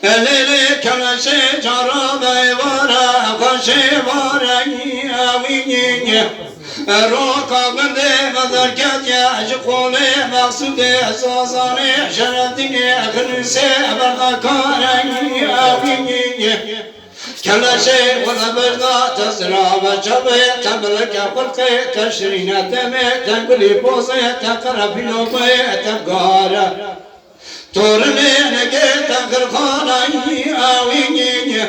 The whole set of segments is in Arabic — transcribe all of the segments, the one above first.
الليل كل شيء جرى ورا خشي ورا ويني روكا بندي بذركت يا شقولي مقصودي صوصاني شردني خنسي بردكاري ويني كل شيء ولا بردا تزرع وجبي تملك خلقي تشرين دمي تنقلي بوزي تقرب لوبي تبقار تورني نجيت خرخاني ويني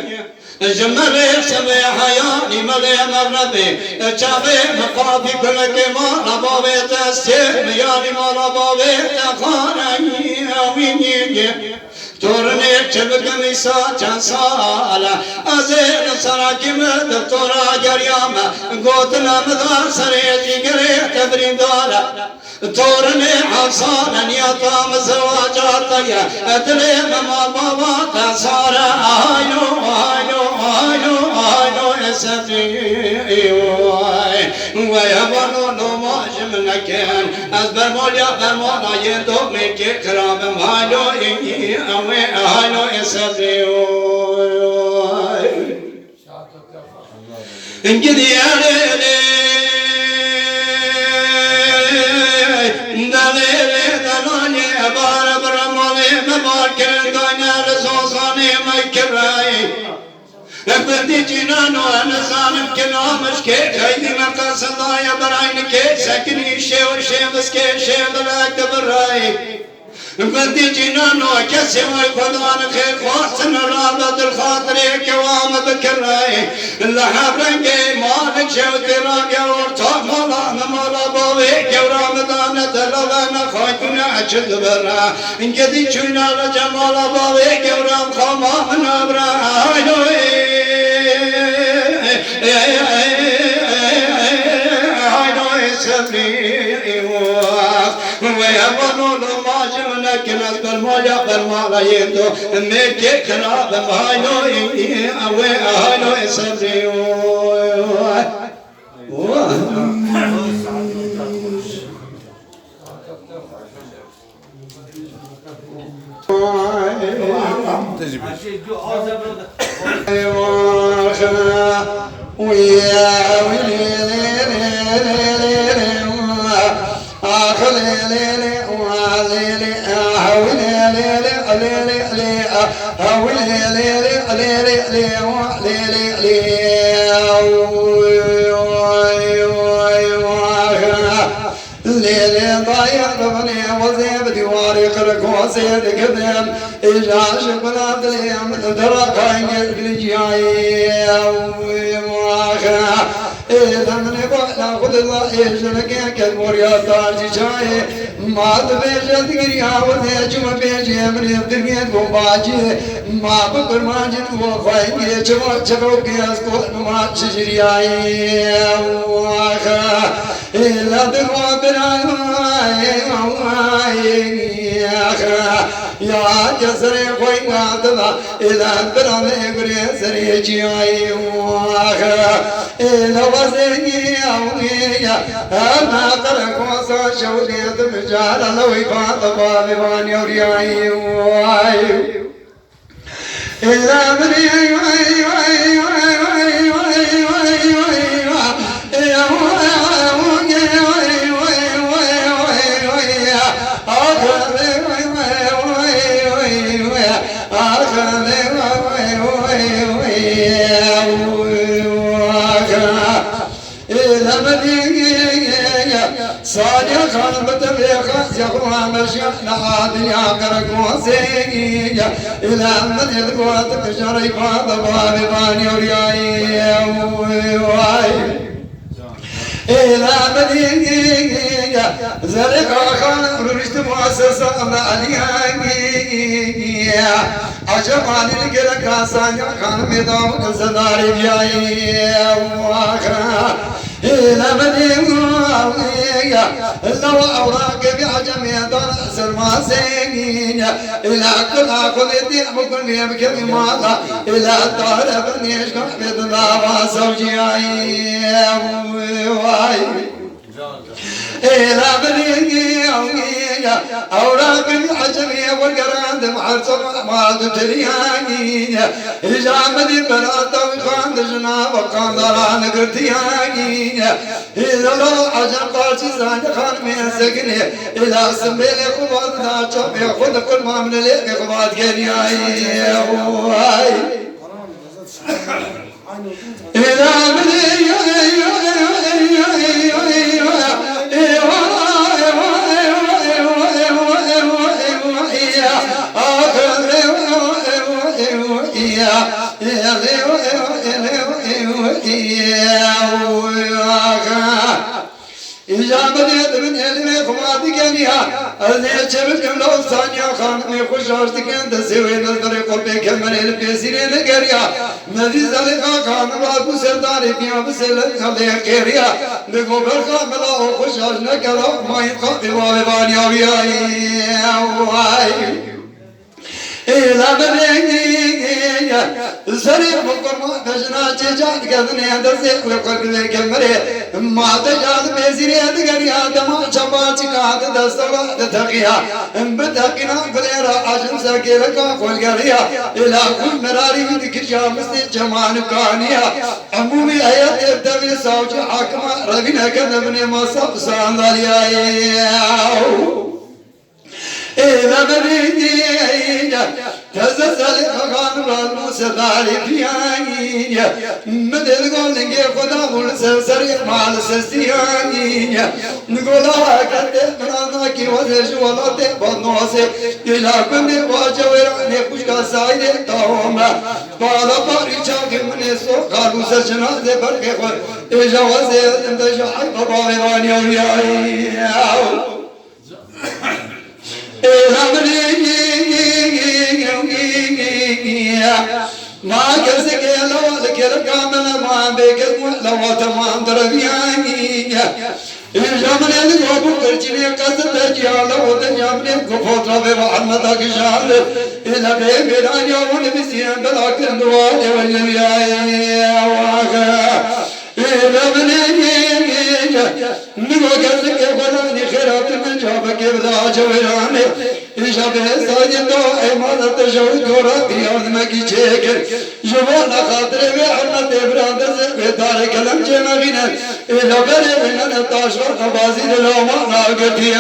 جمالي سبي حياني ملي مغربي شابي مقابي كل كما ربابي تسير مياني ما ربابي تخاني ويني تورني چبک میسا چند ساله ازیر سراکیم دکتورا گریام گوتنا مدار سری جگری تبرین داره تورني حصان نياتا مزواجاتا يا ادري مما بابا تسارا هاينو هاينو هاينو هاينو اسفي ويبنو نماش من كان ازبر موليا برمانا يدوك ميكي كرام هاينو هاينو اسفي انجدي علي بدي جنان وانا صانم كلامش كي خيدي مقصد يا براين كي سكني شي وشي بس كي شي بلاك براي بدي جنان وكسي ويفضان خير خاصن رابط الخاطر كوام بكراي اللحب رنجي مالك شوتي راقي ورطاق مالا بابي كورامدان دلوانا خايتنا عجد برا انجدي چونا لجمال بابي كورام خامام نبرا ويبنوا لما جمنا كناس بالموجة بالمالا يندو ميكي كنا بمهاينو هاينو يسريو سيد كذب إجاش بلاد اليوم تدرقين الجاي إذا من يقول ناخذ الله يجلك كالمريا تارجي جاي ما تبيجت قريا وذيجم بيجي من يبدرين بوباجي ما بكر ما جن وخاين يجمع شبوك يسكت ما تشجرياي إلا دوا براي يا جسري خوي نادلا إلى برامي غري سري جاي إلى وزني أويا أنا تركوا ساشودي تبجار لوي فاطمة بواني ورياي إلى بري صادق خان بتبيخ يقوى مشيخ نحاد يا كركوسي إلى من يذكوات بشري فاطمة بباني ورياي إلى مدينة زرق خان رشد مؤسسة ماليها عجب عن الكرك حسان خان مدام زداري جاي إلى مدينة لو أوراق بعجم يدار سرماسين إلى كل أخذ الدين بكل يبكي مالا إلى الدار بنيش كحبت الله وزوجي إلى بني أوراق العجمية والقراد معصب ما تترياني إجابة بنات وخان جناب وخان دران قرتياني إذا لو عجم قاسي زان خان من سكني إلى سبيل قبض ناشب يأخذ كل ما من ليك قبض كنياي إلى بني إجابة من علمي خماتي كنيا أذني شبت كم لو ثانية خانمي خوش عشتكين تسوي نظر قلبي كمن البيسيرين قريا مذي زلقا خان بابو سرداري بيا بسلت خلي قريا بقو برخا ملا خوش عشنا كلا ما يتقى بوابانيا وياي إلى بني زريب مقرما كشنا تجاد كذني دزيك وقلبي كمري ما تجاد بزيري دغريا دما چبا چكاد دسوا دتقيا بدقنا غليرا عشان سكيرا قول غريا إلى كل مراري ودكجا مس جمان كانيا عمومي آيات ابتوي سوج حكم ربنا كذبني ما صف سانداليا إلى بني تزلزل خان رالموسى داري بياني مدل قولنجي خدا مول سرسري مال سسياني نقولا كده مرانا كي وزش ولا تبنوسي إلى كل واجوراني خوشكا سايدي تاوما بالا باري چاكي مني سو قالو سجنا دي بركي خور إجا وزي اندشا حي بابا واني وياي ما كسك لو لكر كامل ما بيك لو تمام دربياني الجمل الغرب كرجني قصد تجعل وتجمل كفوت بمحمد كشال إلى بيران يوم بسيان بلاك دواء والنبياء واقع إلى بني نقولك فلان خيرات من جابك بلا جويران إجابة ساجدو إمارة جوي كورا بيان مكي جيكر جوانا خاطر بحرمة إبراد زبدار كلام جمعينا إلا بري من التاشور قبازي للوما ناقتي